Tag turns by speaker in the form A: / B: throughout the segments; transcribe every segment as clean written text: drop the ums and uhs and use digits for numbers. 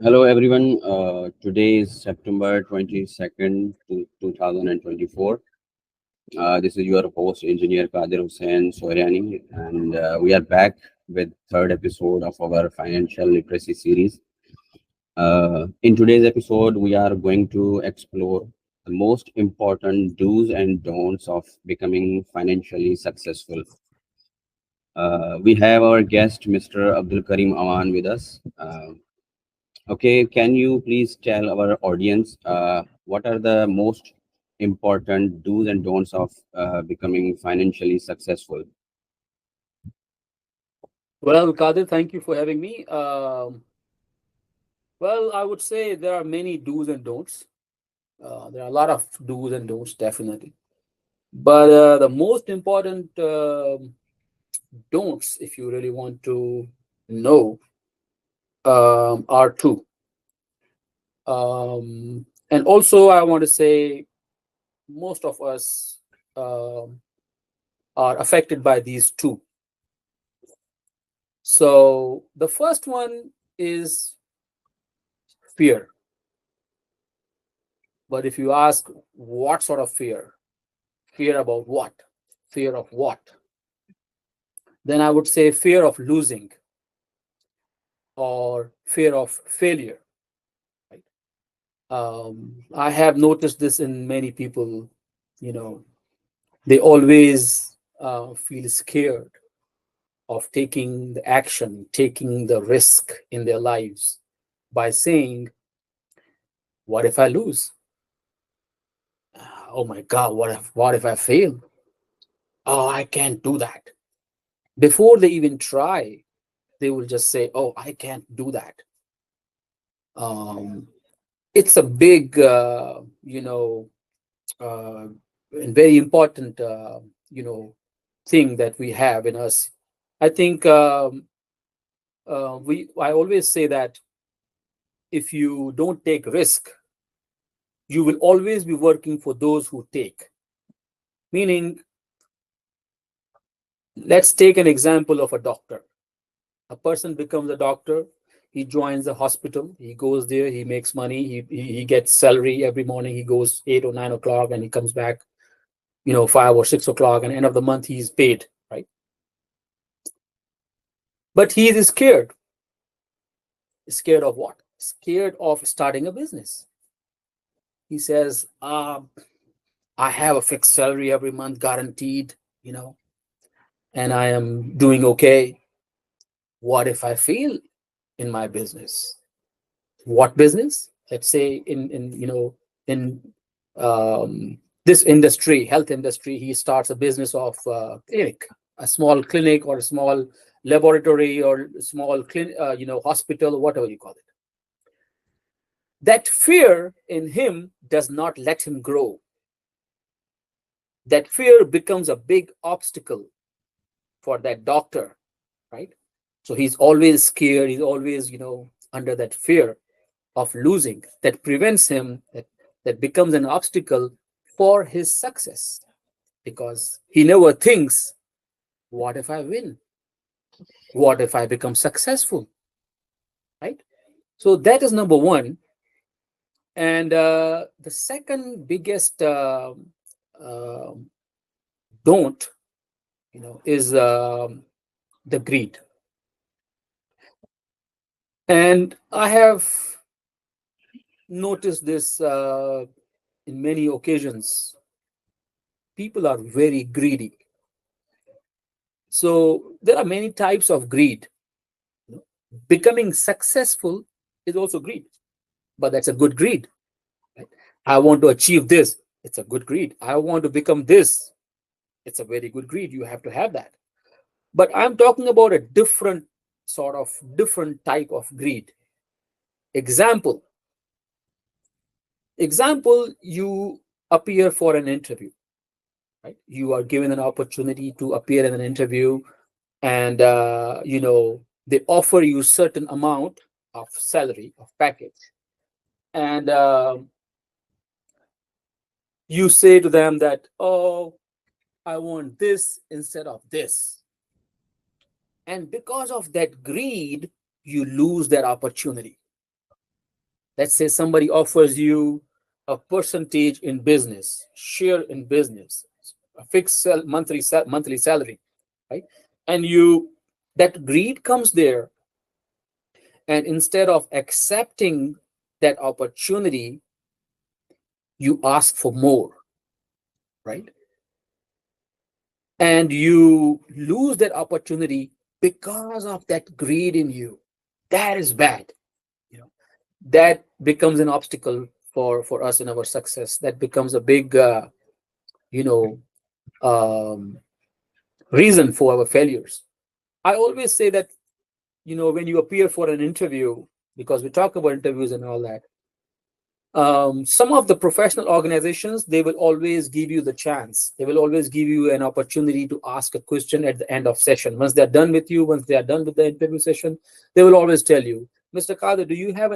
A: Hello everyone. Today is September 22nd, 2024. This is your host, Engineer Qadir Hussain Soryani, and we are back with third episode of our financial literacy series. In today's episode, we are going to explore the most important do's and don'ts of becoming financially successful. We have our guest, Mr. Abdul Karim Awan, with us. Okay, can you please tell our audience what are the most important do's and don'ts of becoming financially successful?
B: Well, Kadir, thank you for having me. Well, I would say there are many do's and don'ts. There are a lot of do's and don'ts, definitely. But the most important don'ts, if you really want to know, are two. And also, I want to say most of us are affected by these two. So the first one is fear. But if you ask what sort of fear, fear about what? Fear of what? Then I would say fear of losing or fear of failure. Right? I have noticed this in many people. You know, they always feel scared of taking the action, taking the risk in their lives by saying, "What if I lose? Oh my God, what if I fail? Oh, I can't do that." Before they even try, they will just say, "Oh, I can't do that." um, it's a big uh, and very important thing that we have in us. I think we I always say that if you don't take risk, you will always be working for those who take. Meaning, let's take an example of a doctor. A person becomes a doctor. He joins the hospital. He goes there. He makes money. He gets salary every morning. He goes 8 or 9 o'clock, and he comes back, 5 or 6 o'clock. And end of the month, he's paid, right? But he is scared. Scared of what? Scared of starting a business. He says, "I have a fixed salary every month, guaranteed, and I am doing okay. What if I fail in my business?" What business? Let's say in this industry, health industry, he starts a business of clinic, a small clinic or a small laboratory or small hospital, whatever you call it. That fear in him does not let him grow. That fear becomes a big obstacle for that doctor, right? So he's always scared. He's always under that fear of losing that prevents him, that becomes an obstacle for his success, because he never thinks, what if I win? What if I become successful? Right? So that is number one. And the second biggest uh, don't, is the greed. And I have noticed this in many occasions. People are very greedy. So there are many types of greed. Becoming successful is also greed, but that's a good greed. Right? I want to achieve this. It's a good greed. I want to become this. It's a very good greed. You have to have that. But I'm talking about a different type of greed. Example. Example, you appear for an interview, right? You are given an opportunity to appear in an interview, and they offer you certain amount of salary, of package, and you say to them that, "Oh, I want this instead of this." And because of that greed, you lose that opportunity. Let's say somebody offers you a percentage in business, share in business, a fixed monthly salary, right? And you that greed comes there, and instead of accepting that opportunity, you ask for more, right? And you lose that opportunity because of that greed in you. That is bad. You know, that becomes an obstacle for us in our success. That becomes a big you know um, reason for our failures. I always say that, when you appear for an interview, because we talk about interviews and all that, some of the professional organizations, they will always give you the chance, they will always give you an opportunity to ask a question at the end of session. Once they're done with you, once they are done with the interview session, they will always tell you, Mr. Kadir, do you have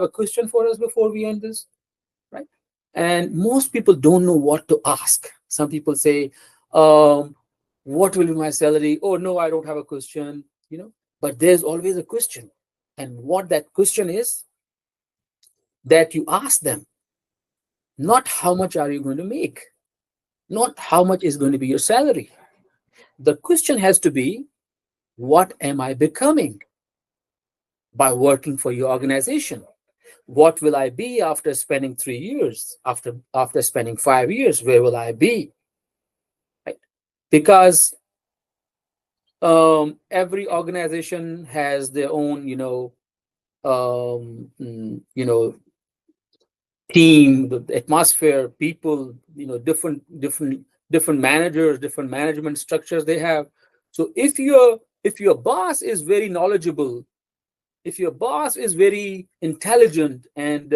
B: a question for us before we end this, right? And most people don't know what to ask. Some people say, what will be my salary? Oh no, I don't have a question, but there's always a question. And what that question is, that you ask them, not how much are you going to make, not how much is going to be your salary. The question has to be, what am I becoming by working for your organization? What will I be after spending 3 years, after spending 5 years? Where will I be? Right? Because every organization has their own, um, mm, you know, team, the atmosphere, people, different managers, different management structures they have. So if your boss is very knowledgeable, if your boss is very intelligent and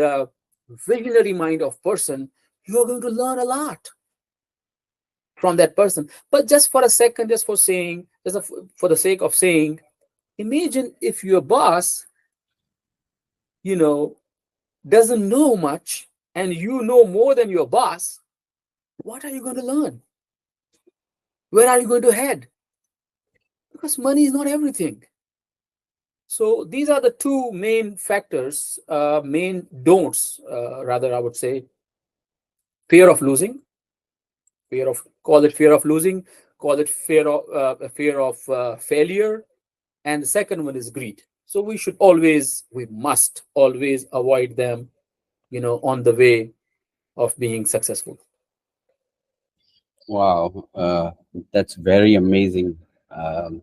B: visionary mind of person, you are going to learn a lot from that person. But just for a second, just for saying, for the sake of saying, imagine if your boss, you know, doesn't know much and you know more than your boss. What are you going to learn? Where are you going to head? Because money is not everything. So these are the two main factors, main don'ts, rather, I would say: fear of losing, call it fear of losing, call it fear of failure, and the second one is greed. So we must always avoid them, on the way of being successful.
A: Wow, that's very amazing. Um,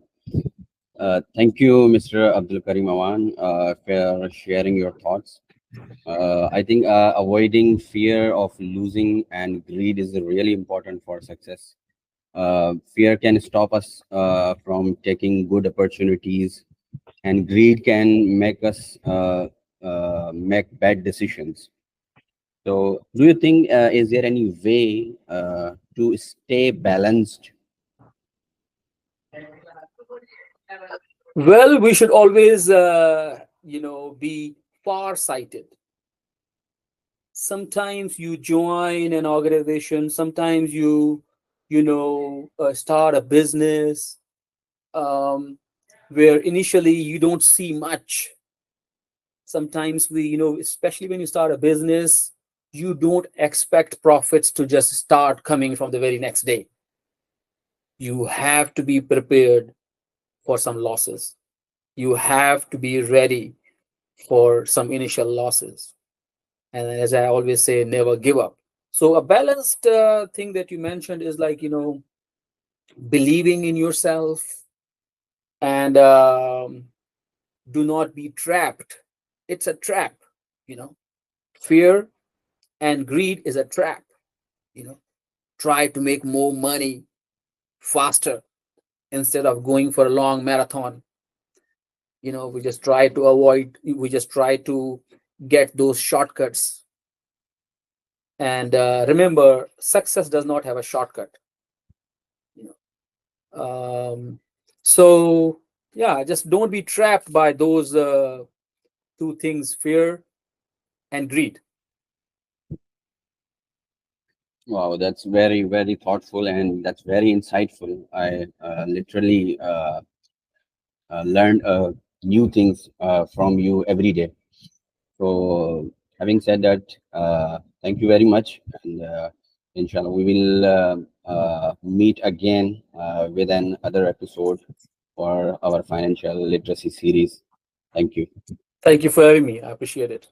A: thank you, Mr. Abdul Karim Awan, for sharing your thoughts. I think avoiding fear of losing and greed is really important for success. Fear can stop us from taking good opportunities, and greed can make us make bad decisions. So, do you think is there any way to stay balanced?
B: Well, we should always, be far sighted. Sometimes you join an organization, sometimes you start a business, um, where initially you don't see much. Sometimes especially when you start a business, you don't expect profits to just start coming from the very next day. You have to be prepared for some losses. You have to be ready for some initial losses. And as I always say, never give up. So a balanced thing that you mentioned is like, believing in yourself, and do not be trapped. It's a trap, you know. Fear and greed is a trap, you know. Try to make more money faster instead of going for a long marathon. We just try to get those shortcuts. And remember, success does not have a shortcut. You um, so yeah, just don't be trapped by those two things: fear and greed.
A: Wow, that's very, very thoughtful and that's very insightful. I literally learned new things from you every day. So having said that, thank you very much, and inshallah we will meet again with another episode for our financial literacy series. Thank you.
B: Thank you for having me. I appreciate it.